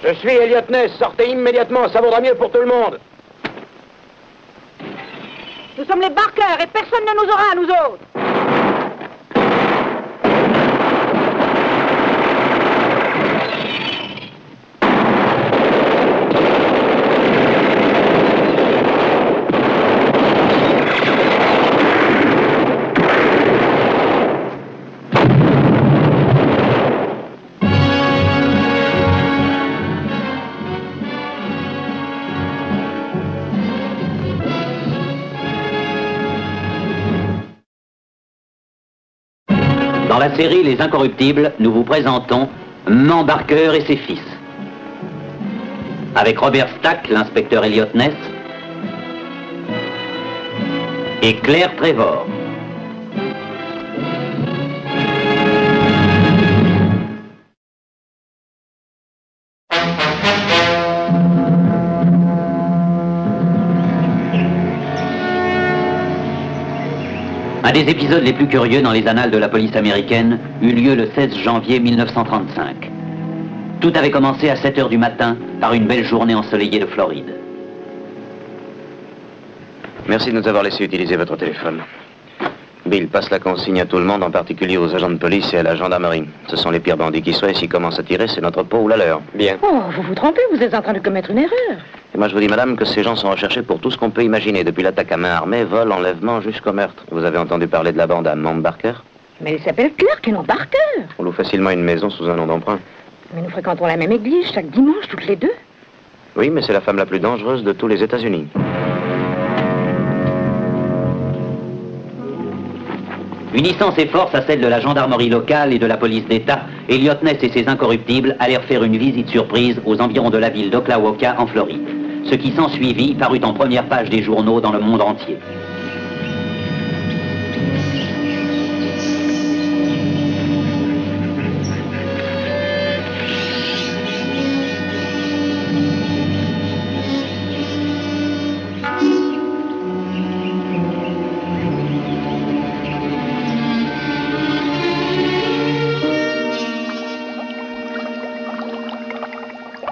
Je suis Elliot Ness, sortez immédiatement, ça vaudra mieux pour tout le monde. Nous sommes les Barker et personne ne nous aura, nous autres. Dans la série Les Incorruptibles, nous vous présentons Mand Barker et ses fils. Avec Robert Stack, l'inspecteur Elliot Ness, et Claire Trevor. Un des épisodes les plus curieux dans les annales de la police américaine eut lieu le 16 janvier 1935. Tout avait commencé à 7 h du matin par une belle journée ensoleillée de Floride. Merci de nous avoir laissé utiliser votre téléphone. Bill, passe la consigne à tout le monde, en particulier aux agents de police et à la gendarmerie. Ce sont les pires bandits qui soient, et s'ils commencent à tirer, c'est notre peau ou la leur. Bien. Oh, vous vous trompez, vous êtes en train de commettre une erreur. Et moi, je vous dis, madame, que ces gens sont recherchés pour tout ce qu'on peut imaginer, depuis l'attaque à main armée, vol, enlèvement, jusqu'au meurtre. Vous avez entendu parler de la bande à Mand Barker? Mais il s'appelle Clark et non Barker. On loue facilement une maison sous un nom d'emprunt. Mais nous fréquentons la même église chaque dimanche, toutes les deux. Oui, mais c'est la femme la plus dangereuse de tous les États-Unis. Unissant ses forces à celles de la gendarmerie locale et de la police d'État, Elliot Ness et ses incorruptibles allèrent faire une visite surprise aux environs de la ville d'Oklawoka, en Floride. Ce qui s'ensuivit parut en première page des journaux dans le monde entier.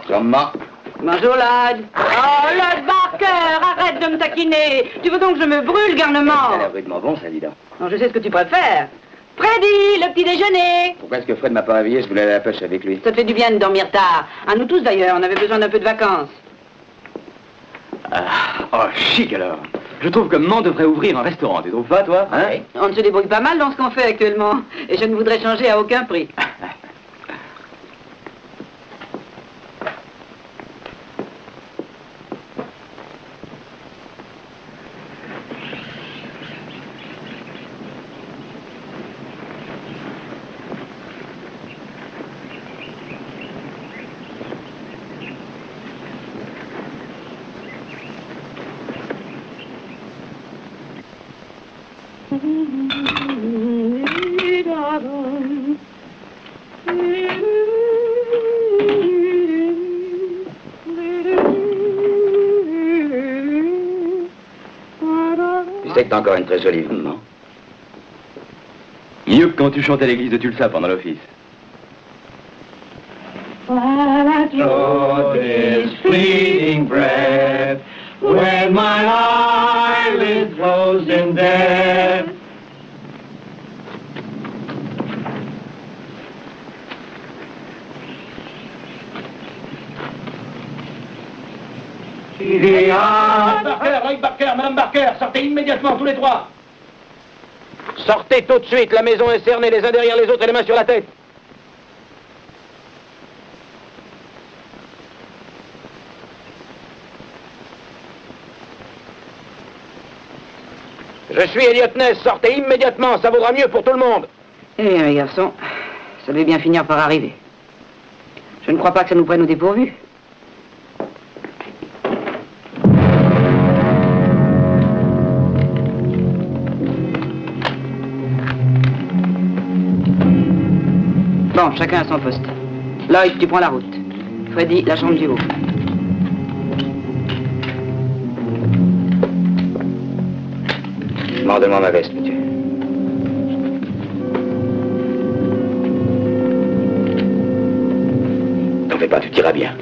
Comment? Bonjour, Lad. Oh, Lad Barker, arrête de me taquiner. Tu veux donc que je me brûle, garnement? Ça a l'air rudement bon, ça, dis donc. Non, je sais ce que tu préfères. Freddy, le petit déjeuner. Pourquoi est-ce que Fred m'a pas réveillé? Je voulais aller à la pêche avec lui. Ça te fait du bien de dormir tard. À nous tous, d'ailleurs, on avait besoin d'un peu de vacances. Oh, chic, alors. Je trouve que Mand devrait ouvrir un restaurant, tu trouves pas, toi? Hein? On se débrouille pas mal dans ce qu'on fait actuellement. Et je ne voudrais changer à aucun prix. Tu sais que t'as encore une très jolie voix, non? Mieux que quand tu chantais à l'église de Tulsa pendant l'office. This fleeting breath, when my eyelids close in death. Lloyd Barker, Madame Barker, sortez immédiatement, tous les trois. Sortez tout de suite, la maison est cernée, les uns derrière les autres et les mains sur la tête. Je suis Elliot Ness, sortez immédiatement, ça vaudra mieux pour tout le monde. Eh bien, mes garçons, ça devait bien finir par arriver. Je ne crois pas que ça nous prenne au dépourvu. Bon, chacun à son poste. Lloyd, tu prends la route. Freddy, la chambre du haut. Demande-moi ma veste, monsieur. T'en fais pas, tu tireras bien.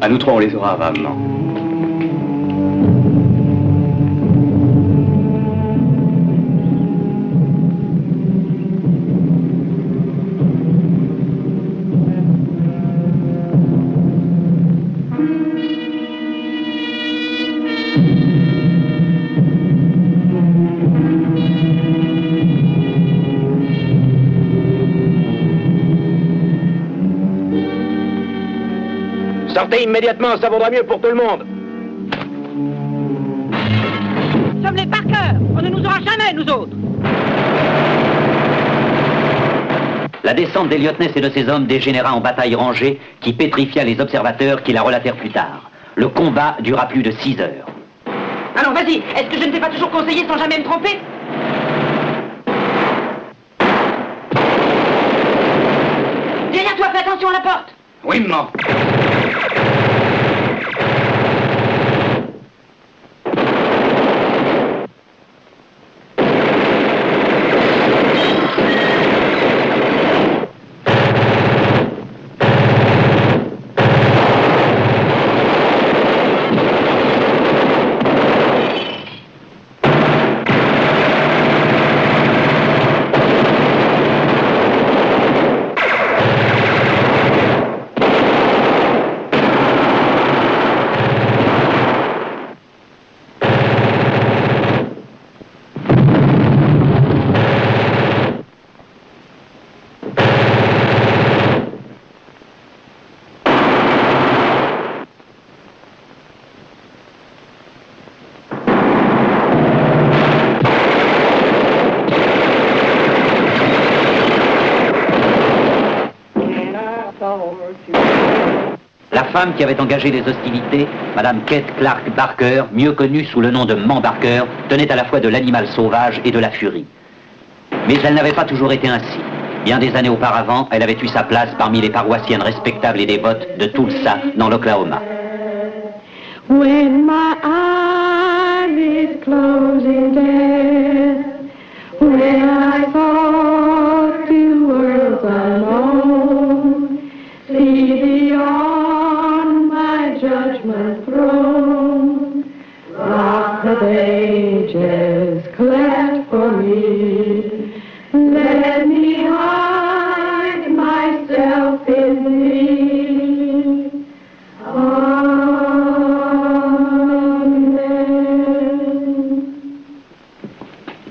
À nous trois, on les aura avant, maman. Sortez immédiatement, ça vaudra mieux pour tout le monde. Nous sommes les Parker. On ne nous aura jamais, nous autres. La descente des lieutenants et de ses hommes dégénéra en bataille rangée qui pétrifia les observateurs qui la relatèrent plus tard. Le combat dura plus de 6 heures. Alors vas-y, est-ce que je ne t'ai pas toujours conseillé sans jamais me tromper? Derrière toi, fais attention à la porte. Oui, maman. La femme qui avait engagé les hostilités, Madame Kate Clark Barker, mieux connue sous le nom de Man Barker, tenait à la fois de l'animal sauvage et de la furie. Mais elle n'avait pas toujours été ainsi. Bien des années auparavant, elle avait eu sa place parmi les paroissiennes respectables et dévotes de Tulsa, dans l'Oklahoma. When my eyelids close in death, when I thought two worlds alone, see thee on my judgment throne, rock of ages cleft for me, let me hide myself in thee.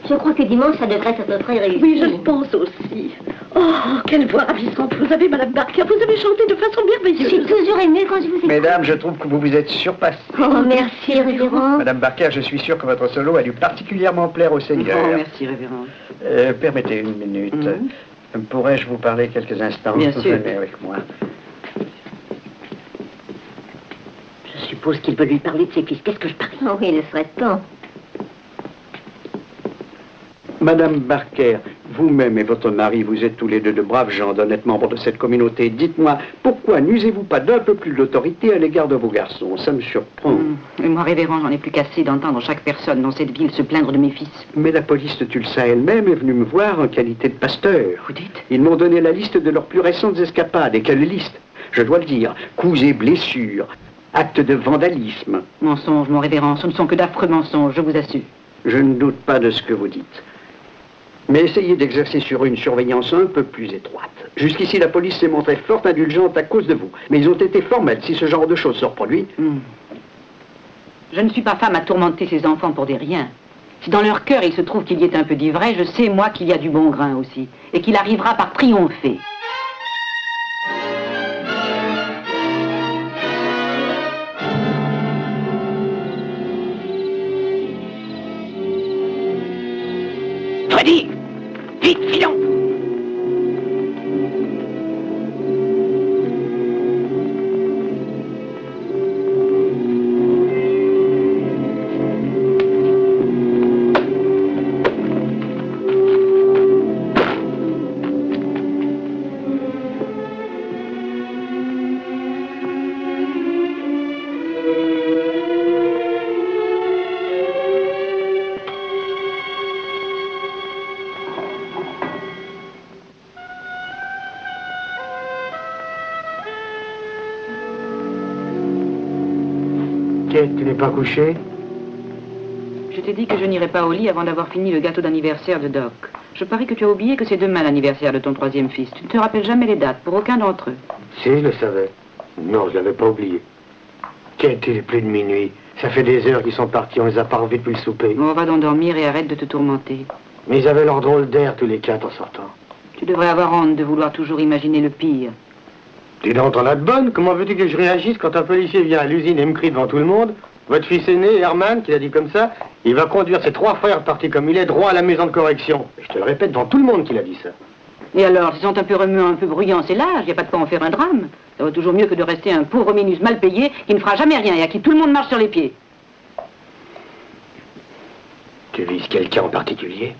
Je crois que dimanche, ça devrait être à peu près réussi. Oui, je le pense aussi. Oh, quelle voix ravissante vous avez, Madame Barker. Vous avez chanté de façon merveilleuse. J'ai toujours aimé quand je vous écoute. Mesdames, je trouve que vous vous êtes surpassées. Oh, merci, révérend. Madame Barker, je suis sûr que votre solo a dû particulièrement plaire au Seigneur. Oh, merci, révérend. Permettez une minute. Pourrais-je vous parler quelques instants? Bien sûr. Venez avec moi. Je suppose qu'il veut lui parler de ses fils. Qu'est-ce que je parie? Oh oui, il serait temps. Madame Barker, vous-même et votre mari, vous êtes tous les deux de braves gens, d'honnêtes membres de cette communauté. Dites-moi, pourquoi n'usez-vous pas d'un peu plus d'autorité à l'égard de vos garçons? Ça me surprend. Et moi, révérend, j'en ai plus qu'assez d'entendre chaque personne dans cette ville se plaindre de mes fils. Mais la police de Tulsa elle-même est venue me voir en qualité de pasteur. Vous dites? Ils m'ont donné la liste de leurs plus récentes escapades. Et quelle liste? Je dois le dire. Coups et blessures, actes de vandalisme. Mensonges, mon révérend, ce ne sont que d'affreux mensonges, je vous assure. Je ne doute pas de ce que vous dites. Mais essayez d'exercer sur eux une surveillance un peu plus étroite. Jusqu'ici, la police s'est montrée fort indulgente à cause de vous. Mais ils ont été formels si ce genre de choses se reproduit. Je ne suis pas femme à tourmenter ces enfants pour des riens. Si dans leur cœur il se trouve qu'il y ait un peu d'ivraie, je sais, moi, qu'il y a du bon grain aussi. Et qu'il arrivera par triompher. Freddy! Vite, filons! Kate, tu n'es pas couché? Je t'ai dit que je n'irai pas au lit avant d'avoir fini le gâteau d'anniversaire de Doc. Je parie que tu as oublié que c'est demain l'anniversaire de ton troisième fils. Tu ne te rappelles jamais les dates, pour aucun d'entre eux. Si, je le savais. Non, je l'avais pas oublié. Kate, il est plus de minuit. Ça fait des heures qu'ils sont partis, on les a pas revus depuis le souper. Bon, va donc dormir et arrête de te tourmenter. Mais ils avaient leur drôle d'air tous les quatre en sortant. Tu devrais avoir honte de vouloir toujours imaginer le pire. Dis donc, t'en as de bonne. Comment veux-tu que je réagisse quand un policier vient à l'usine et me crie devant tout le monde? Votre fils aîné, Herman, qui l'a dit comme ça, il va conduire ses 3 frères partis comme il est droit à la maison de correction. Et je te le répète devant tout le monde qu'il a dit ça. Et alors, s'ils sont un peu remuants, un peu bruyants, c'est l'âge, il n'y a pas de quoi en faire un drame. Ça va toujours mieux que de rester un pauvre minus mal payé qui ne fera jamais rien et à qui tout le monde marche sur les pieds. Tu vises quelqu'un en particulier?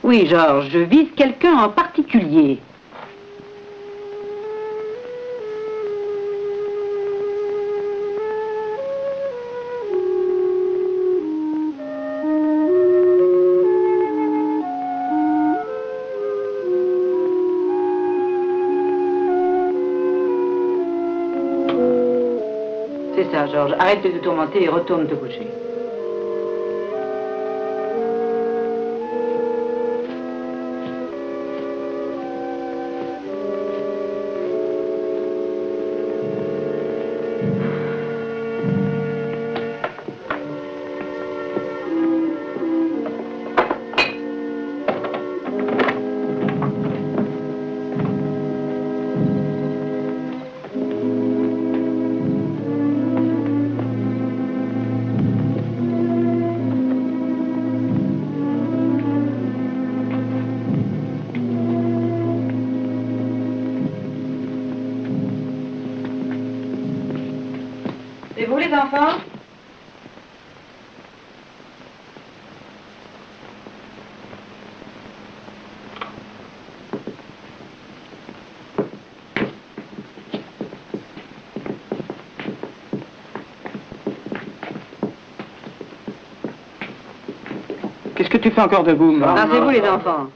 Oui, Georges, je vise quelqu'un en particulier. C'est ça, Georges. Arrête de te tourmenter et retourne te coucher. Et vous, les enfants? Qu'est-ce que tu fais encore debout, maman? Ah, c'est vous, les enfants.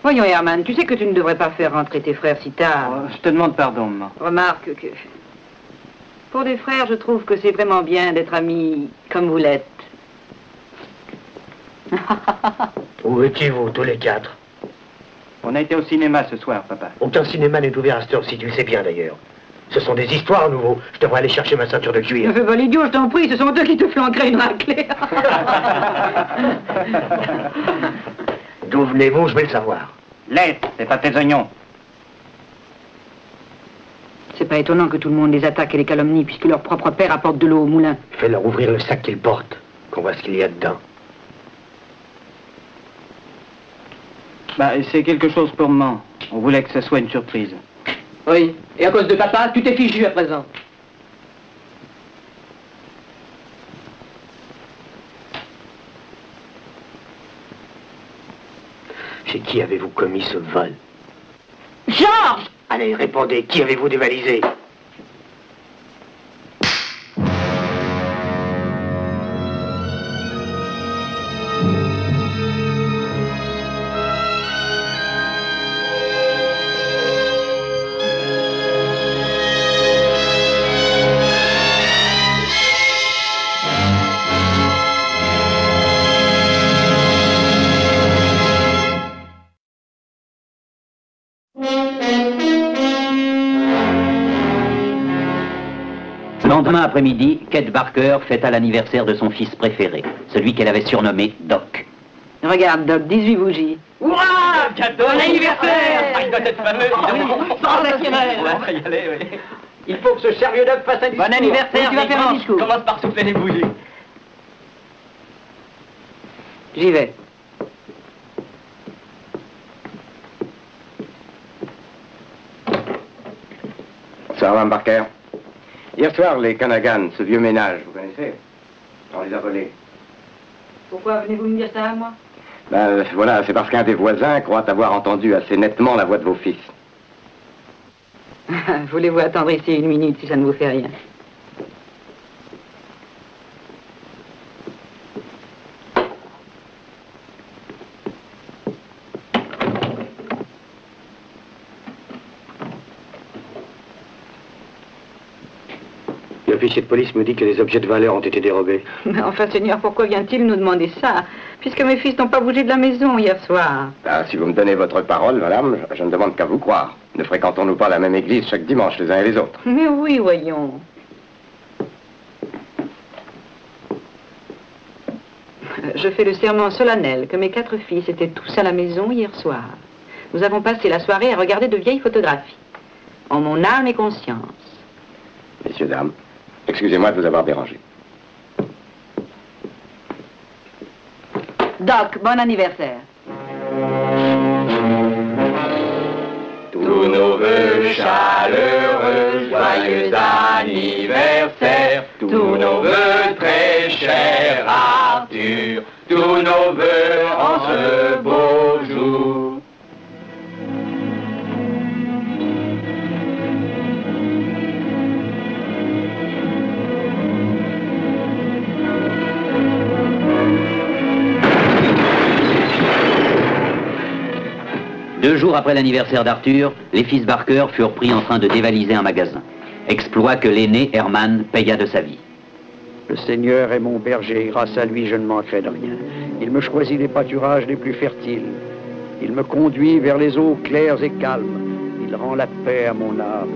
Voyons, Herman, tu sais que tu ne devrais pas faire rentrer tes frères si tard. Oh, je te demande pardon, maman. Remarque que... Pour des frères, je trouve que c'est vraiment bien d'être amis comme vous l'êtes. Où étiez-vous, tous les 4? On a été au cinéma ce soir, papa. Aucun cinéma n'est ouvert à cette heure-ci, tu le sais bien d'ailleurs. Ce sont des histoires à nouveau. Je devrais aller chercher ma ceinture de Ne cuir. fais pas l'idiot, je t'en prie, ce sont eux qui te flanqueraient une raclée. D'où venez-vous, je vais le savoir. Laisse, c'est pas tes oignons. C'est pas étonnant que tout le monde les attaque et les calomnie, puisque leur propre père apporte de l'eau au moulin. Fais-leur ouvrir le sac qu'ils portent, qu'on voit ce qu'il y a dedans. Bah, c'est quelque chose pour maman. On voulait que ce soit une surprise. Oui, et à cause de papa, tu t'es fichu à présent. Chez qui avez-vous commis ce vol? Georges! Allez, répondez, qui avez-vous dévalisé? Le lendemain après-midi, Kate Barker fêta l'anniversaire de son fils préféré, celui qu'elle avait surnommé Doc. Regarde, Doc, 18 bougies. Hurrah! Bon anniversaire! Ah, il doit être fameux, Sensationnel! On va y aller, oui. Il faut que ce sérieux Doc fasse un discours. Bon anniversaire, Oui, tu vas faire un discours. Commence par souffler les bougies. J'y vais. Ça va, Barker? Hier soir, les Canagan, ce vieux ménage, vous connaissez? On les a volés. Pourquoi venez-vous me dire ça à moi? Ben voilà, c'est parce qu'un des voisins croit avoir entendu assez nettement la voix de vos fils. Voulez-vous attendre ici 1 minute si ça ne vous fait rien? Le l'officier de police me dit que les objets de valeur ont été dérobés. Mais enfin, Seigneur, pourquoi vient-il nous demander ça? Puisque mes fils n'ont pas bougé de la maison hier soir. Ah, si vous me donnez votre parole, madame, je ne demande qu'à vous croire. Ne fréquentons-nous pas la même église chaque dimanche, les uns et les autres? Mais oui, voyons. Je fais le serment solennel que mes 4 fils étaient tous à la maison hier soir. Nous avons passé la soirée à regarder de vieilles photographies. En mon âme et conscience. Messieurs, dames, excusez-moi de vous avoir dérangé. Doc, bon anniversaire. Tous nos vœux chaleureux, joyeux anniversaire. Tous nos vœux très chers Arthur. Tous nos vœux en ce beau jour. Deux jours après l'anniversaire d'Arthur, les fils Barker furent pris en train de dévaliser un magasin. Exploit que l'aîné, Herman, paya de sa vie. Le Seigneur est mon berger, grâce à lui je ne manquerai de rien. Il me choisit les pâturages les plus fertiles. Il me conduit vers les eaux claires et calmes. Il rend la paix à mon âme.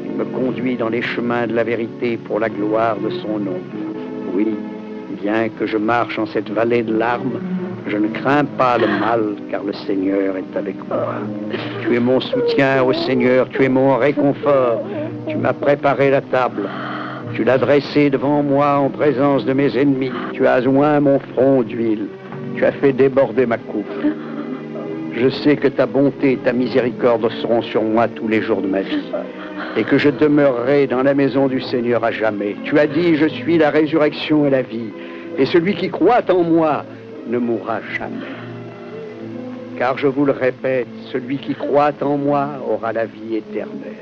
Il me conduit dans les chemins de la vérité pour la gloire de son nom. Oui, bien que je marche en cette vallée de larmes, je ne crains pas le mal, car le Seigneur est avec moi. Tu es mon soutien, ô Seigneur, tu es mon réconfort. Tu m'as préparé la table. Tu l'as dressée devant moi en présence de mes ennemis. Tu as oint mon front d'huile. Tu as fait déborder ma coupe. Je sais que ta bonté et ta miséricorde seront sur moi tous les jours de ma vie, et que je demeurerai dans la maison du Seigneur à jamais. Tu as dit, je suis la résurrection et la vie, et celui qui croit en moi ne mourra jamais. Car je vous le répète, celui qui croit en moi aura la vie éternelle.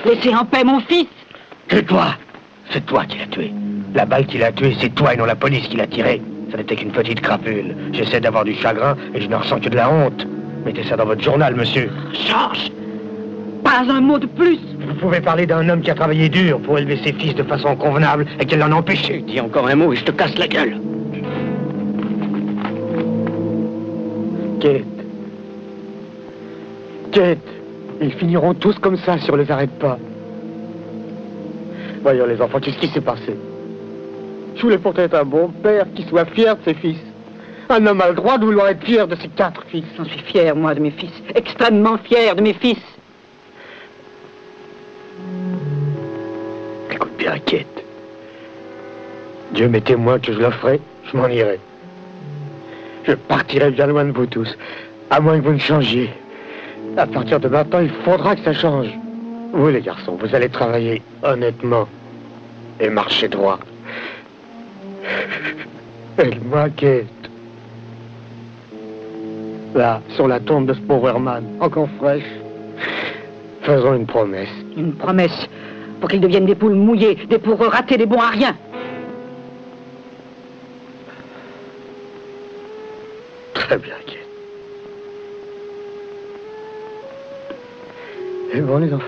Laissez en paix mon fils. Tais-toi! C'est toi qui l'as tué. La balle qui l'a tué, c'est toi et non la police qui l'a tiré. Ça n'était qu'une petite crapule. J'essaie d'avoir du chagrin et je ne ressens que de la honte. Mettez ça dans votre journal, monsieur. Georges, pas un mot de plus. Vous pouvez parler d'un homme qui a travaillé dur pour élever ses fils de façon convenable et qui l'en a empêché. Dis encore un mot et je te casse la gueule. Kate. Kate. Ils finiront tous comme ça si on les arrête pas. Voyons les enfants, qu'est-ce qui s'est passé? Je voulais pourtant être un bon père qui soit fier de ses fils. Un homme a le droit de vouloir être fier de ses 4 fils. J'en suis fier, moi, de mes fils. Extrêmement fier de mes fils. Écoute bien, Kate. Dieu m'est témoin que je le ferai, je m'en irai. Je partirai bien loin de vous tous, à moins que vous ne changiez. À partir de maintenant, il faudra que ça change. Vous, les garçons, vous allez travailler honnêtement et marcher droit. Et moi, Kate. Là, sur la tombe de ce pauvre Herman, encore fraîche, faisons une promesse. Une promesse pour qu'ils deviennent des poules mouillées, des pourreux ratés, des bons à rien. Très bien, Kate. Et bon, les enfants?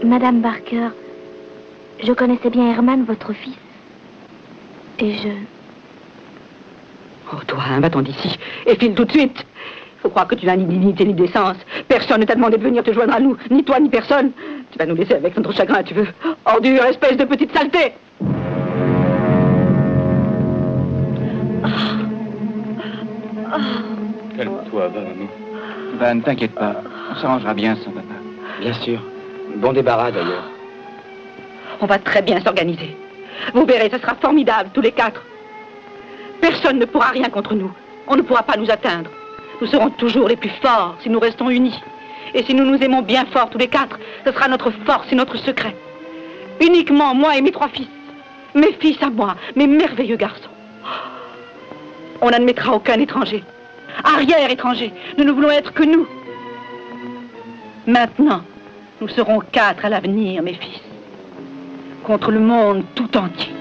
Madame Barker, je connaissais bien Herman, votre fils. Et je... Oh, toi, va-t'en d'ici. Et file tout de suite. Faut croire que tu n'as ni dignité ni décence. Personne ne t'a demandé de venir te joindre à nous. Ni toi, ni personne. Tu vas nous laisser avec notre chagrin, tu veux. Ordure, espèce de petite saleté. Calme-toi, Van. Van, t'inquiète pas. On s'arrangera bien sans papa. Bien sûr. Bon débarras, d'ailleurs. On va très bien s'organiser. Vous verrez, ce sera formidable, tous les 4. Personne ne pourra rien contre nous. On ne pourra pas nous atteindre. Nous serons toujours les plus forts si nous restons unis. Et si nous nous aimons bien fort tous les quatre, ce sera notre force et notre secret. Uniquement moi et mes 3 fils. Mes fils à moi, mes merveilleux garçons. On n'admettra aucun étranger. Arrière-étranger. Nous ne voulons être que nous. Maintenant, nous serons 4 à l'avenir, mes fils. Contre le monde tout entier.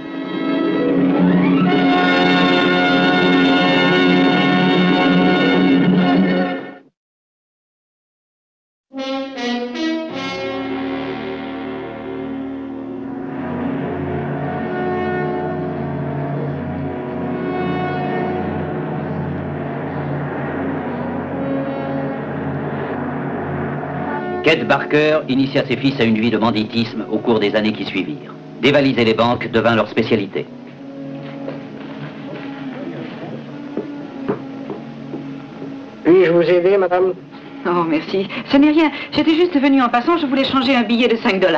Kate Barker initia ses fils à une vie de banditisme au cours des années qui suivirent. Dévaliser les banques devint leur spécialité. Puis-je vous aider, madame? Oh, merci. Ce n'est rien. J'étais juste venue en passant, je voulais changer un billet de 5 $.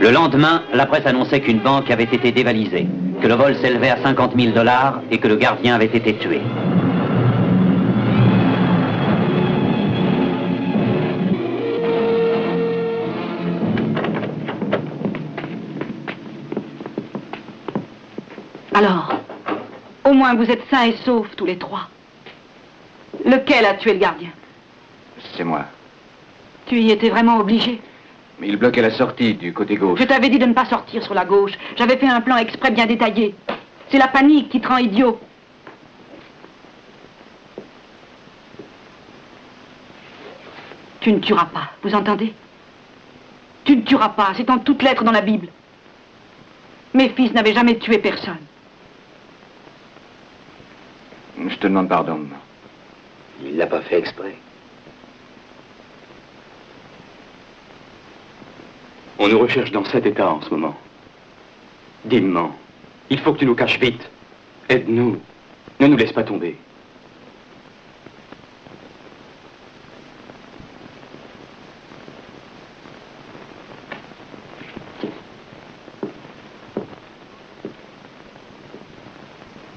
Le lendemain, la presse annonçait qu'une banque avait été dévalisée, que le vol s'élevait à 50 000 $ et que le gardien avait été tué. Alors, au moins vous êtes sains et saufs tous les 3. Lequel a tué le gardien? C'est moi. Tu y étais vraiment obligé? Mais il bloquait la sortie du côté gauche. Je t'avais dit de ne pas sortir sur la gauche. J'avais fait un plan exprès bien détaillé. C'est la panique qui te rend idiot. Tu ne tueras pas, vous entendez? Tu ne tueras pas, c'est en toutes lettres dans la Bible. Mes fils n'avaient jamais tué personne. Je te demande pardon. Il l'a pas fait exprès. On nous recherche dans cet état en ce moment. Dimement. Il faut que tu nous caches vite. Aide-nous. Ne nous laisse pas tomber.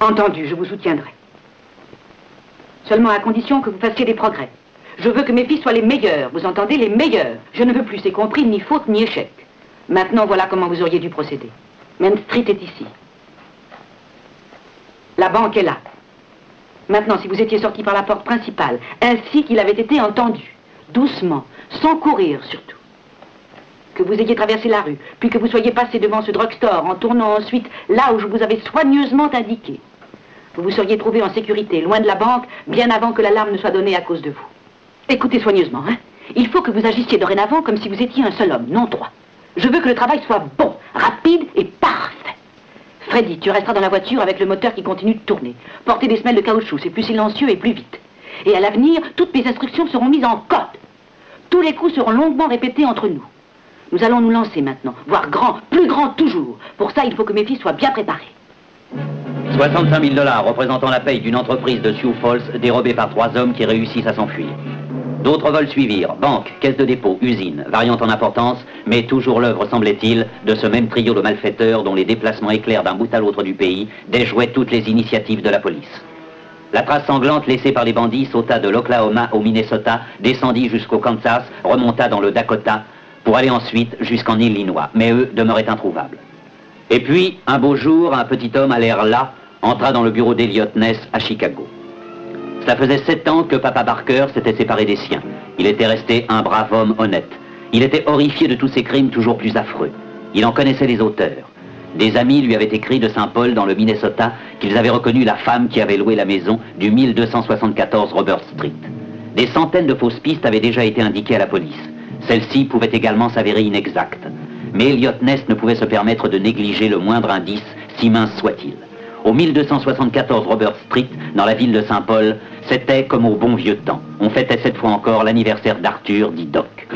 Entendu, je vous soutiendrai. Seulement à condition que vous fassiez des progrès. Je veux que mes fils soient les meilleurs, vous entendez, les meilleurs. Je ne veux plus, c'est compris, ni faute ni échec. Maintenant, voilà comment vous auriez dû procéder. Main Street est ici. La banque est là. Maintenant, si vous étiez sorti par la porte principale, ainsi qu'il avait été entendu, doucement, sans courir surtout, que vous ayez traversé la rue, puis que vous soyez passé devant ce drugstore, en tournant ensuite là où je vous avais soigneusement indiqué, vous vous seriez trouvé en sécurité, loin de la banque, bien avant que l'alarme ne soit donnée à cause de vous. Écoutez soigneusement, hein. Il faut que vous agissiez dorénavant comme si vous étiez un seul homme, non 3. Je veux que le travail soit bon, rapide et parfait. Freddy, tu resteras dans la voiture avec le moteur qui continue de tourner. Portez des semelles de caoutchouc, c'est plus silencieux et plus vite. Et à l'avenir, toutes mes instructions seront mises en code. Tous les coups seront longuement répétés entre nous. Nous allons nous lancer maintenant, voire grand, plus grand toujours. Pour ça, il faut que mes fils soient bien préparés. 65 000 $ représentant la paye d'une entreprise de Sioux Falls dérobée par 3 hommes qui réussissent à s'enfuir. D'autres vols suivirent, banque, caisse de dépôt, usine, variant en importance, mais toujours l'œuvre, semblait-il, de ce même trio de malfaiteurs dont les déplacements éclairs d'un bout à l'autre du pays déjouaient toutes les initiatives de la police. La trace sanglante laissée par les bandits sauta de l'Oklahoma au Minnesota, descendit jusqu'au Kansas, remonta dans le Dakota, pour aller ensuite jusqu'en Illinois, mais eux demeuraient introuvables. Et puis, un beau jour, un petit homme à l'air las entra dans le bureau d'Elliot Ness à Chicago. Cela faisait 7 ans que Papa Barker s'était séparé des siens. Il était resté un brave homme honnête. Il était horrifié de tous ces crimes toujours plus affreux. Il en connaissait les auteurs. Des amis lui avaient écrit de Saint-Paul dans le Minnesota qu'ils avaient reconnu la femme qui avait loué la maison du 1274 Robert Street. Des centaines de fausses pistes avaient déjà été indiquées à la police. Celles-ci pouvaient également s'avérer inexactes. Mais Elliot Ness ne pouvait se permettre de négliger le moindre indice, si mince soit-il. Au 1274 Robert Street, dans la ville de Saint-Paul, c'était comme au bon vieux temps. On fêtait cette fois encore l'anniversaire d'Arthur, dit Doc.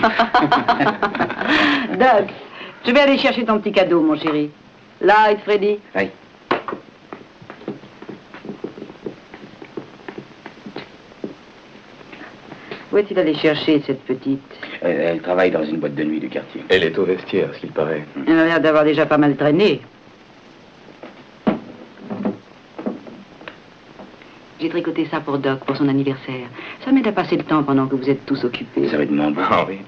Doc, je vais aller chercher ton petit cadeau, mon chéri. Light, Freddy. Oui. Où est-il allé chercher cette petite? Elle travaille dans une boîte de nuit du quartier. Elle est au vestiaire, ce qu'il paraît. Elle a l'air d'avoir déjà pas mal traîné. J'ai tricoté ça pour Doc, pour son anniversaire. Ça m'aide à passer le temps pendant que vous êtes tous occupés. Ça va être bon. Ah oui.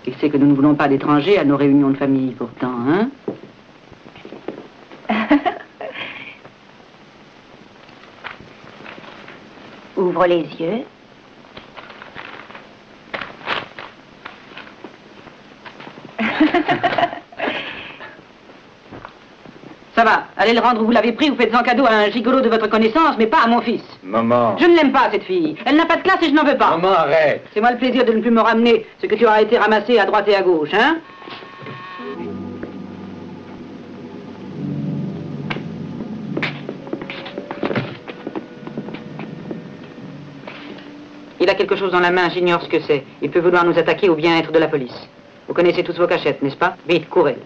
Il sait que nous ne voulons pas d'étrangers à nos réunions de famille, pourtant, hein? Ouvre les yeux. Ça va, allez le rendre où vous l'avez pris, vous faites-en cadeau à un gigolo de votre connaissance, mais pas à mon fils. Maman. Je ne l'aime pas, cette fille. Elle n'a pas de classe et je n'en veux pas. Maman, arrête. C'est moi le plaisir de ne plus me ramener ce que tu auras été ramassé à droite et à gauche, hein? Il a quelque chose dans la main, j'ignore ce que c'est. Il peut vouloir nous attaquer ou bien être de la police. Vous connaissez toutes vos cachettes, n'est-ce pas? Vite, courez.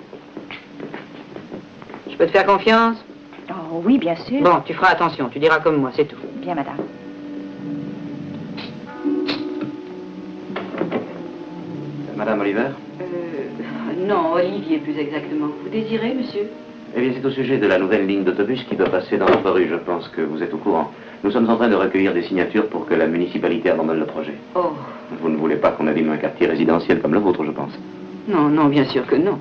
Je peux te faire confiance? Oh oui, bien sûr. Bon, tu feras attention, tu diras comme moi, c'est tout. Bien, madame. Madame Oliver? Non, Olivier, plus exactement. Vous désirez, monsieur? Eh bien, c'est au sujet de la nouvelle ligne d'autobus qui doit passer dans notre rue. Je pense que vous êtes au courant. Nous sommes en train de recueillir des signatures pour que la municipalité abandonne le projet. Oh. Vous ne voulez pas qu'on abîme un quartier résidentiel comme le vôtre, je pense. Non, non, bien sûr que non.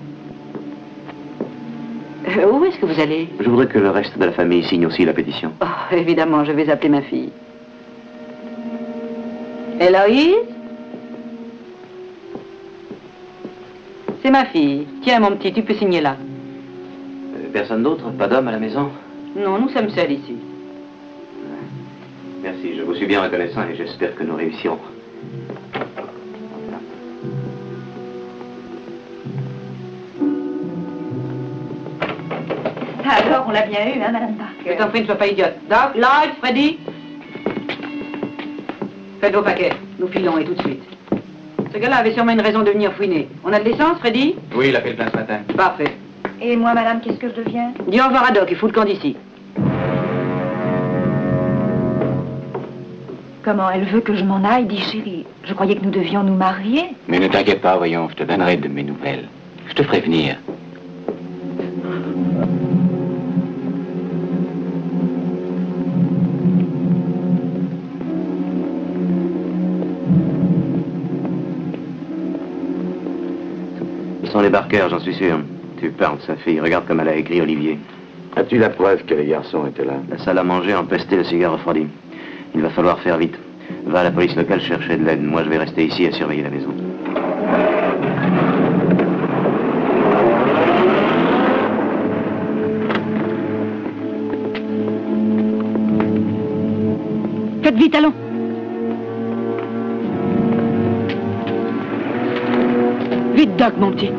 Où est-ce que vous allez? Je voudrais que le reste de la famille signe aussi la pétition. Oh, évidemment, je vais appeler ma fille. Héloïse? C'est ma fille. Tiens, mon petit, tu peux signer là. Personne d'autre? Pas d'homme à la maison? Non, nous sommes seuls ici. Merci, je vous suis bien reconnaissant et j'espère que nous réussirons. Alors, on l'a bien eu, hein, madame Parker? Je t'en prie, ne sois pas idiote. Doc, Lloyd, Freddy? Faites vos paquets. Nous filons et tout de suite. Ce gars-là avait sûrement une raison de venir fouiner. On a de l'essence, Freddy? Oui, il a fait le plein ce matin. Parfait. Et moi, madame, qu'est-ce que je deviens? Dis au revoir à Doc, il fout le camp d'ici. Comment elle veut que je m'en aille, dit chérie. Je croyais que nous devions nous marier. Mais ne t'inquiète pas, voyons, je te donnerai de mes nouvelles. Je te ferai venir. Ce sont les Barker, j'en suis sûr. Tu parles de sa fille. Regarde comme elle a écrit Olivier. As-tu la preuve que les garçons étaient là? La salle à manger empestait le cigare refroidi. Il va falloir faire vite. Va à la police locale chercher de l'aide. Moi, je vais rester ici à surveiller la maison. Faites vite, allons. Vite, Doc, mon petit.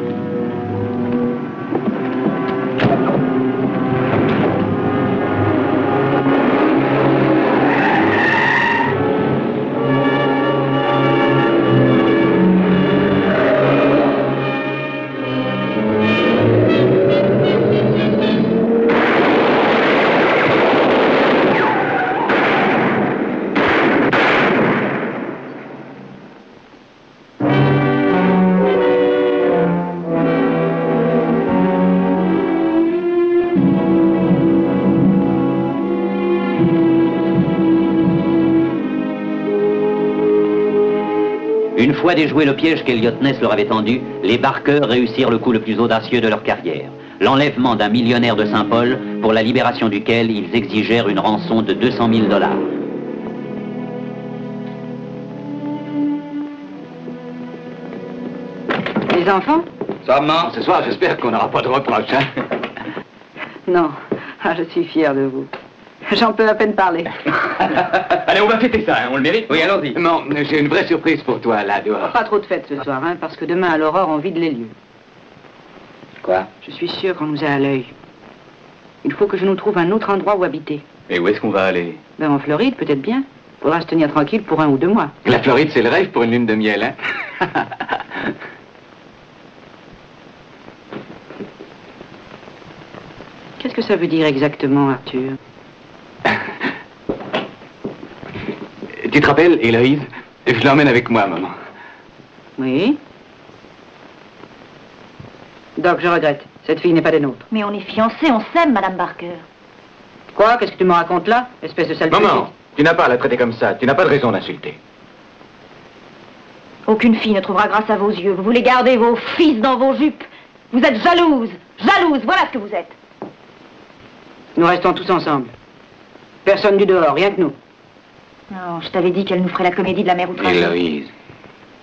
Une fois déjoué le piège qu'Elliot Ness leur avait tendu, les Barker réussirent le coup le plus audacieux de leur carrière. L'enlèvement d'un millionnaire de Saint-Paul, pour la libération duquel ils exigèrent une rançon de 200 000 $. Les enfants? Ça, maman, ce soir, j'espère qu'on n'aura pas de reproches, hein? Non. Ah, je suis fière de vous. J'en peux à peine parler. Allez, on va fêter ça, hein, on le mérite? Oui, allons-y. Non, j'ai une vraie surprise pour toi, là, dehors. Pas trop de fêtes ce soir, hein, parce que demain à l'aurore, on vide les lieux. Quoi? Je suis sûre qu'on nous a à l'œil. Il faut que je nous trouve un autre endroit où habiter. Et où est-ce qu'on va aller? Ben, en Floride, peut-être bien. Faudra se tenir tranquille pour 1 ou 2 mois. La Floride, c'est le rêve pour une lune de miel, hein? Qu'est-ce que ça veut dire exactement, Arthur? Tu te rappelles, Héloïse? Je l'emmène avec moi, maman. Oui. Doc, je regrette. Cette fille n'est pas des nôtres. Mais on est fiancés, on s'aime, Madame Barker. Quoi? Qu'est-ce que tu me racontes là? Espèce de sale Maman, tu n'as pas à la traiter comme ça. Tu n'as pas de raison d'insulter. Aucune fille ne trouvera grâce à vos yeux. Vous voulez garder vos fils dans vos jupes. Vous êtes jalouse. Jalouse, voilà ce que vous êtes. Nous restons tous ensemble. Personne du dehors, rien que nous. Non, je t'avais dit qu'elle nous ferait la comédie de la mère outragée. Héloïse.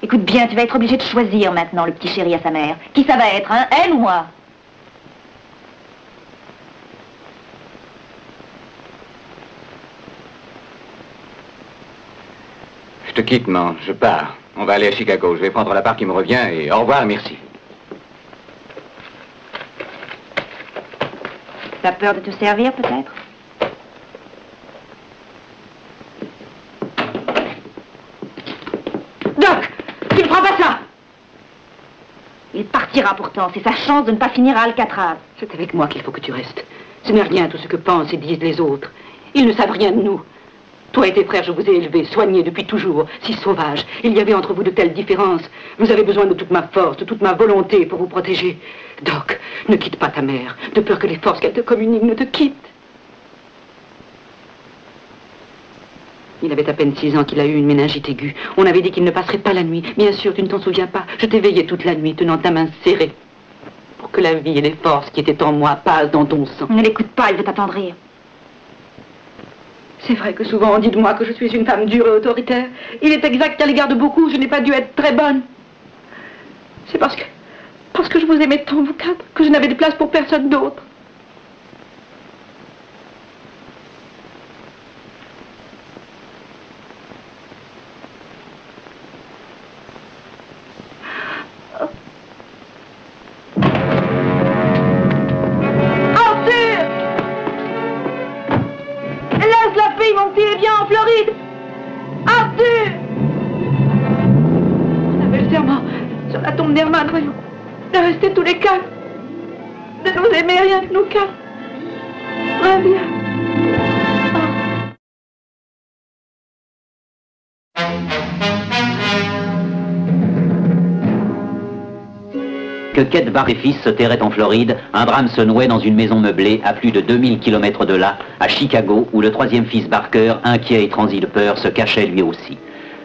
Écoute bien, tu vas être obligé de choisir maintenant le petit chéri à sa mère. Qui ça va être, hein? Elle ou moi? Je te quitte, maman. Je pars. On va aller à Chicago. Je vais prendre la part qui me revient et au revoir, merci. T'as peur de te servir, peut-être? Doc! Tu ne feras pas ça! Il partira pourtant. C'est sa chance de ne pas finir à Alcatraz. C'est avec moi qu'il faut que tu restes. Ce n'est rien tout ce que pensent et disent les autres. Ils ne savent rien de nous. Toi et tes frères, je vous ai élevés, soignés depuis toujours, si sauvages. Il y avait entre vous de telles différences. Vous avez besoin de toute ma force, de toute ma volonté pour vous protéger. Doc, ne quitte pas ta mère, de peur que les forces qu'elle te communique ne te quittent. Il avait à peine 6 ans qu'il a eu une méningite aiguë. On avait dit qu'il ne passerait pas la nuit. Bien sûr, tu ne t'en souviens pas. Je t'ai veillé toute la nuit, tenant ta main serrée. Pour que la vie et les forces qui étaient en moi passent dans ton sang. Ne l'écoute pas, il veut t'attendrir. C'est vrai que souvent on dit de moi que je suis une femme dure et autoritaire. Il est exact qu'à l'égard de beaucoup, je n'ai pas dû être très bonne. C'est parce que je vous aimais tant, vous quatre, que je n'avais de place pour personne d'autre. Mon petit est bien en Floride. Arthur! On avait le serment sur la tombe d'Herman, voyons. De rester tous les quatre. De nous aimer rien que nous quatre. Reviens. Que Kate Barr et fils se terraient en Floride, un drame se nouait dans une maison meublée à plus de 2000 km de là, à Chicago, où le troisième fils Barker, inquiet et transi de peur, se cachait lui aussi.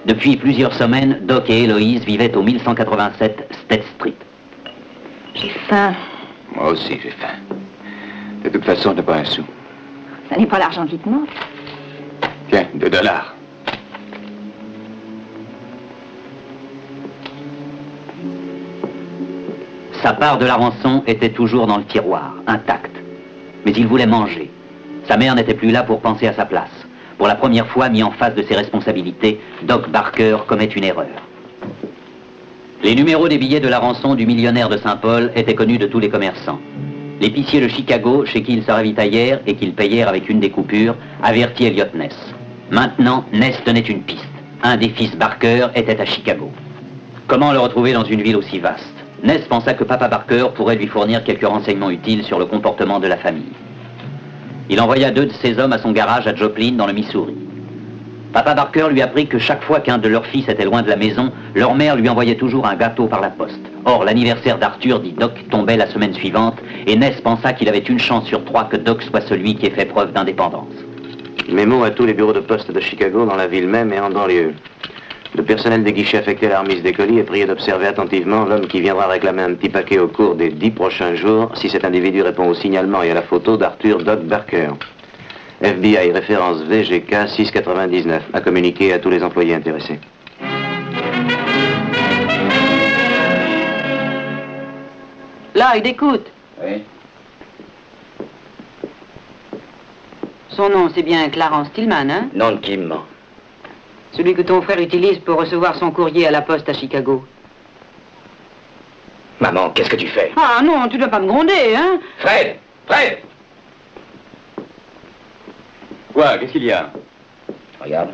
Depuis plusieurs semaines, Doc et Héloïse vivaient au 1187 State Street. J'ai faim. Moi aussi, j'ai faim. De toute façon, t'as pas un sou. Ça n'est pas l'argent qui te manque. Tiens, $2. Sa part de la rançon était toujours dans le tiroir, intacte. Mais il voulait manger. Sa mère n'était plus là pour penser à sa place. Pour la première fois mis en face de ses responsabilités, Doc Barker commet une erreur. Les numéros des billets de la rançon du millionnaire de Saint-Paul étaient connus de tous les commerçants. L'épicier de Chicago, chez qui ils se ravitaillèrent et qu'ils payèrent avec une des coupures, avertit Elliot Ness. Maintenant, Ness tenait une piste. Un des fils Barker était à Chicago. Comment le retrouver dans une ville aussi vaste? Ness pensa que Papa Barker pourrait lui fournir quelques renseignements utiles sur le comportement de la famille. Il envoya 2 de ses hommes à son garage à Joplin, dans le Missouri. Papa Barker lui apprit que chaque fois qu'un de leurs fils était loin de la maison, leur mère lui envoyait toujours un gâteau par la poste. Or, l'anniversaire d'Arthur, dit Doc, tombait la semaine suivante, et Ness pensa qu'il avait une chance sur 3 que Doc soit celui qui ait fait preuve d'indépendance. Mémo à tous les bureaux de poste de Chicago, dans la ville même et en banlieue. Le personnel des guichets affecté à la remise des colis est prié d'observer attentivement l'homme qui viendra réclamer un petit paquet au cours des 10 prochains jours si cet individu répond au signalement et à la photo d'Arthur Doc Barker. FBI, référence VGK 699, à communiquer à tous les employés intéressés. Là, il écoute. Oui. Son nom, c'est bien Clarence Tillman, hein? Non de qui me ment. Celui que ton frère utilise pour recevoir son courrier à la poste à Chicago. Maman, qu'est-ce que tu fais? Ah non, tu ne dois pas me gronder, hein? Fred! Fred! Quoi? Qu'est-ce qu'il y a? Regarde.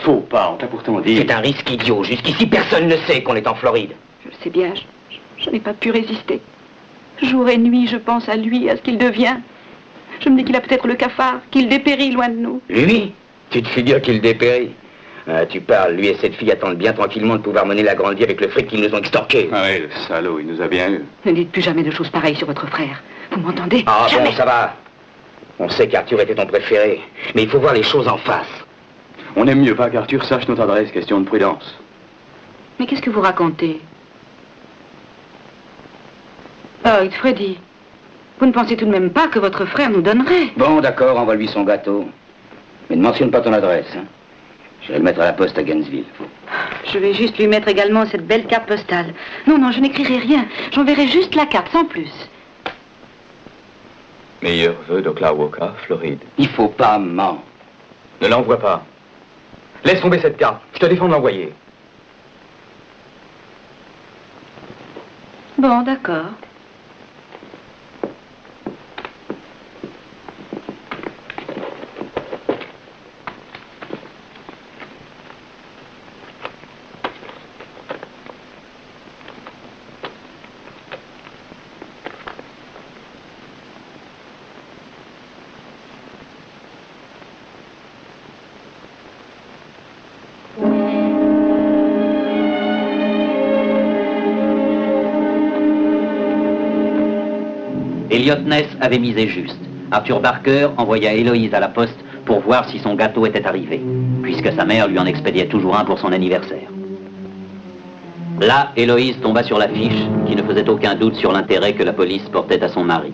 Faut pas, on t'a pourtant dit... C'est un risque idiot. Jusqu'ici, personne ne sait qu'on est en Floride. Je le sais bien, je n'ai pas pu résister. Jour et nuit, je pense à lui, à ce qu'il devient. Je me dis qu'il a peut-être le cafard, qu'il dépérit loin de nous. Lui? Tu te figures qu'il dépérit? Ah, tu parles, lui et cette fille attendent bien tranquillement de pouvoir mener la grande vie avec le fric qu'ils nous ont extorqué. Ah oui, le salaud, il nous a bien eu. Ne dites plus jamais de choses pareilles sur votre frère. Vous m'entendez? Ah jamais. bon, ça va. On sait qu'Arthur était ton préféré, mais il faut voir les choses en face. On aime mieux pas qu'Arthur sache notre adresse, question de prudence. Mais qu'est-ce que vous racontez? Oh, Freddy, vous ne pensez tout de même pas que votre frère nous donnerait? Bon, d'accord, envoie-lui son gâteau. Mais ne mentionne pas ton adresse, hein. Je vais le mettre à la poste à Gainesville. Je vais juste lui mettre également cette belle carte postale. Non, non, je n'écrirai rien. J'enverrai juste la carte, sans plus. Meilleurs vœux d'Oklawoka, Floride. Il faut pas, maman. Ne l'envoie pas. Laisse tomber cette carte. Je te défends de l'envoyer. Bon, d'accord. Elliot Ness avait misé juste. Arthur Barker envoya Héloïse à la poste pour voir si son gâteau était arrivé, puisque sa mère lui en expédiait toujours un pour son anniversaire. Là, Héloïse tomba sur l'affiche qui ne faisait aucun doute sur l'intérêt que la police portait à son mari.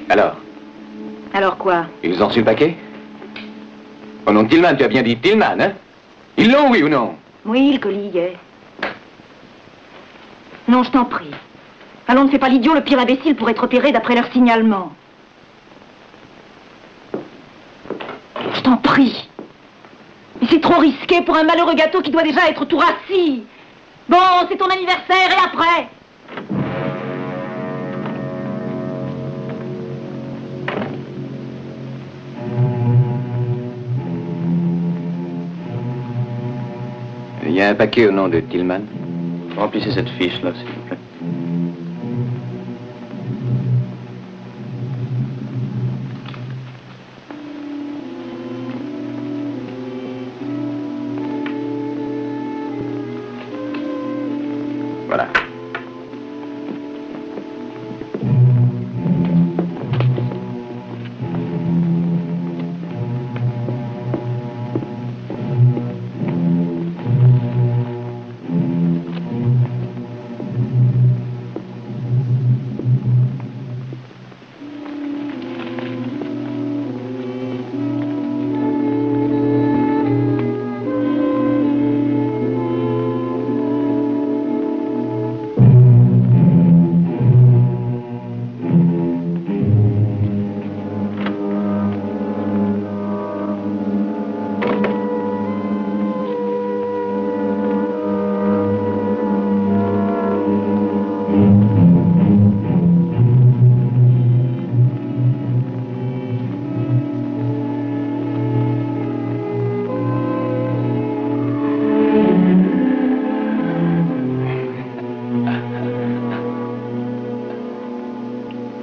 Alors? Alors quoi? Ils ont reçu le paquet? Au nom de Tillman, tu as bien dit Tillman, hein? Ils l'ont, oui ou non? Oui, le colis y est. Non, je t'en prie. Allons, ne fais pas l'idiot, le pire imbécile pour être repéré d'après leur signalement. Je t'en prie. Mais c'est trop risqué pour un malheureux gâteau qui doit déjà être tout rassis. Bon, c'est ton anniversaire et après? Il y a un paquet au nom de Tillman. Remplissez cette fiche-là, s'il vous plaît. Voilà.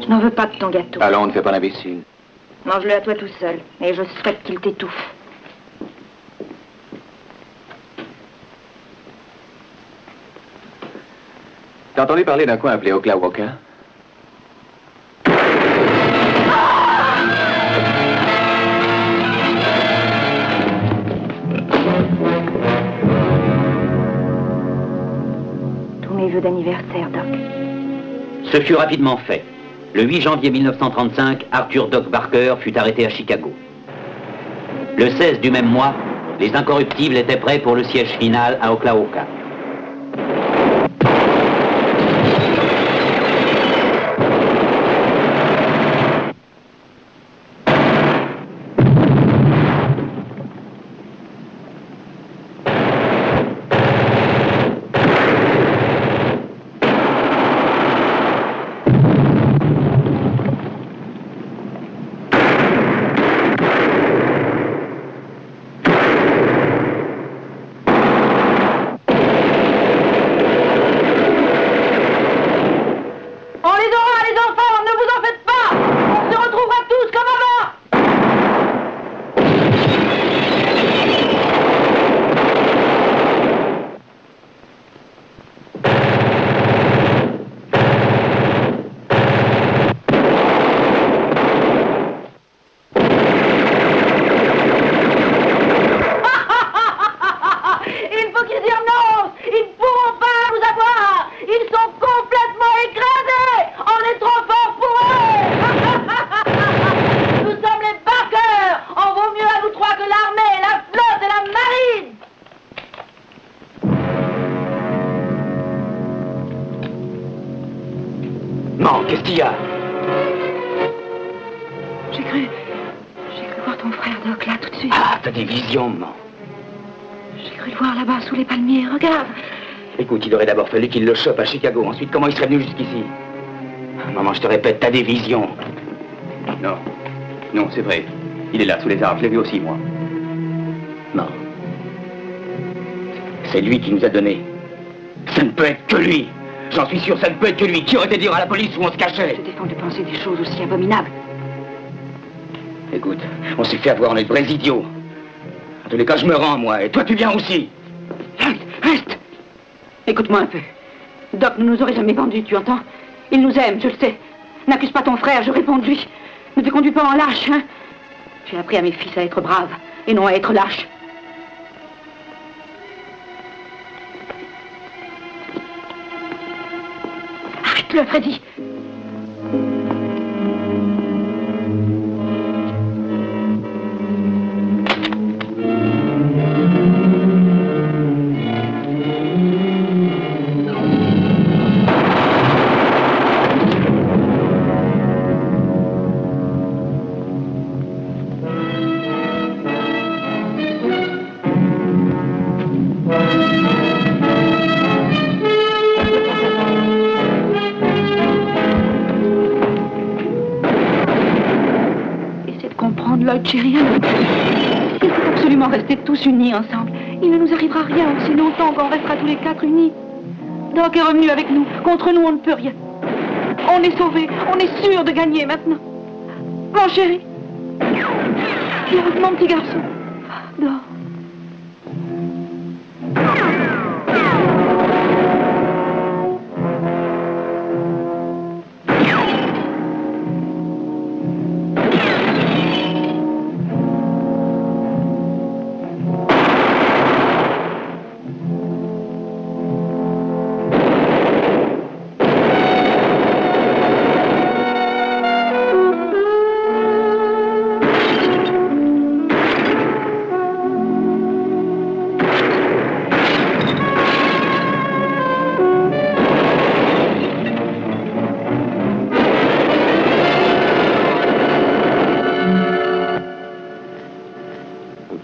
Je n'en veux pas de ton gâteau. Allons, ne fais pas l'imbécile. Mange-le à toi tout seul, et je souhaite qu'il t'étouffe. T'as entendu parler d'un coin appelé Oklawoka? Tous mes vœux d'anniversaire, Doc. Ce fut rapidement fait. Le 8 janvier 1935, Arthur Doc Barker fut arrêté à Chicago. Le 16 du même mois, les incorruptibles étaient prêts pour le siège final à Oklawoka. Non, qu'est-ce qu'il y a? J'ai cru voir ton frère, Doc, là, tout de suite. Ah, t'as des visions, maman. J'ai cru le voir là-bas, sous les palmiers, regarde. Écoute, il aurait d'abord fallu qu'il le chope à Chicago. Ensuite, comment il serait venu jusqu'ici? Maman, je te répète, t'as des visions. Non. Non, c'est vrai. Il est là, sous les arbres. Je l'ai vu aussi, moi. Non. C'est lui qui nous a donné. Ça ne peut être que lui. J'en suis sûr, ça ne peut être que lui. Qui aurait été dire à la police où on se cachait? Je te défends de penser des choses aussi abominables. Écoute, on s'est fait avoir, on est de vrais idiots. En tous les cas, je me rends, moi. Et toi, tu viens aussi. Reste. Écoute-moi un peu. Doc ne nous aurait jamais vendus, tu entends? Il nous aime, je le sais. N'accuse pas ton frère, je réponds de lui. Ne te conduis pas en lâche, hein? J'ai appris à mes fils à être braves et non à être lâches. Arrête-le, Freddy. Chérie, il faut absolument rester tous unis ensemble. Il ne nous arrivera rien aussi longtemps qu'on restera tous les quatre unis. Doc est revenu avec nous. Contre nous, on ne peut rien. On est sauvés. On est sûr de gagner maintenant. Mon chéri. Mon petit garçon. Dors.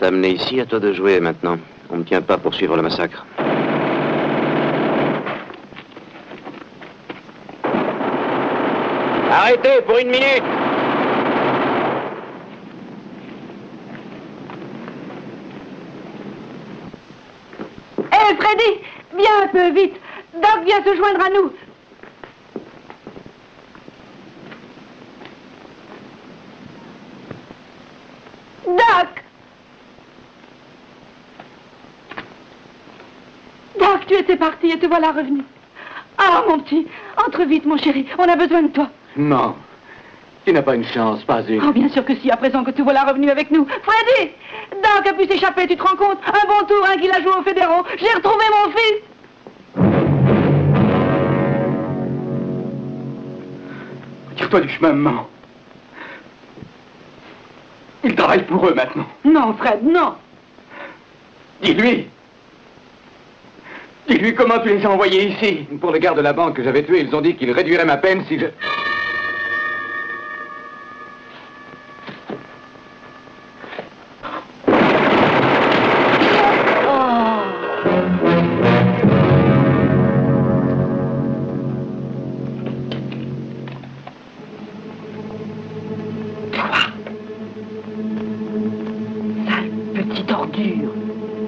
Amené ici, à toi de jouer maintenant. On ne tient pas pour suivre le massacre. Arrêtez pour 1 minute. Hé, Freddy, viens un peu vite. Doc vient se joindre à nous. Doc! Doc, tu étais parti et te voilà revenu. Ah, mon petit, entre vite, mon chéri, on a besoin de toi. Non. Tu n'as pas une chance, pas une. Oh, bien sûr que si, à présent que te voilà revenu avec nous. Freddy! Doc a pu s'échapper, tu te rends compte? Un bon tour, hein, qu'il a joué au fédéraux. J'ai retrouvé mon fils. Tire-toi du chemin, maman. Il travaille pour eux maintenant. Non, Fred, non. Dis-lui. Dis-lui comment tu les as envoyés ici. Pour le garde de la banque que j'avais tué, ils ont dit qu'ils réduiraient ma peine si je...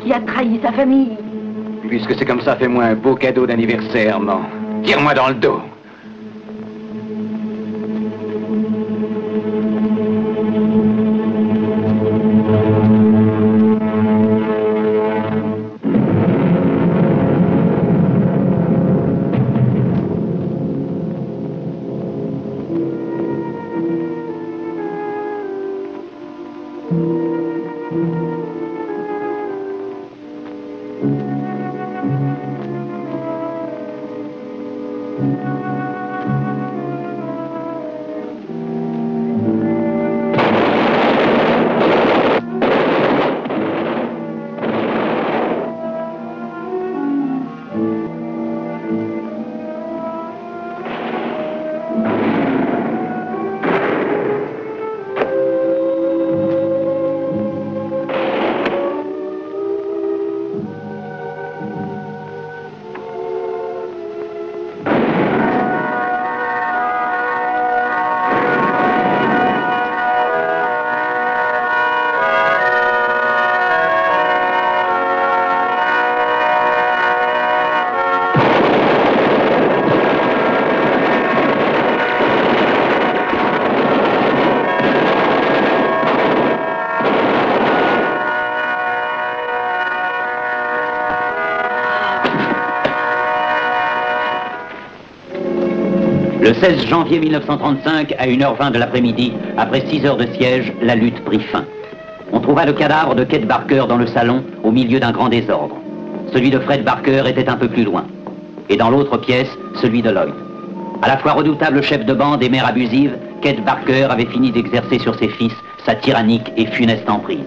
Qui a trahi sa famille. Puisque c'est comme ça, fais-moi un beau cadeau d'anniversaire, non? Tire-moi dans le dos. Le 16 janvier 1935, à 1h20 de l'après-midi, après 6 heures de siège, la lutte prit fin. On trouva le cadavre de Kate Barker dans le salon, au milieu d'un grand désordre. Celui de Fred Barker était un peu plus loin. Et dans l'autre pièce, celui de Lloyd. À la fois redoutable chef de bande et mère abusive, Kate Barker avait fini d'exercer sur ses fils sa tyrannique et funeste emprise.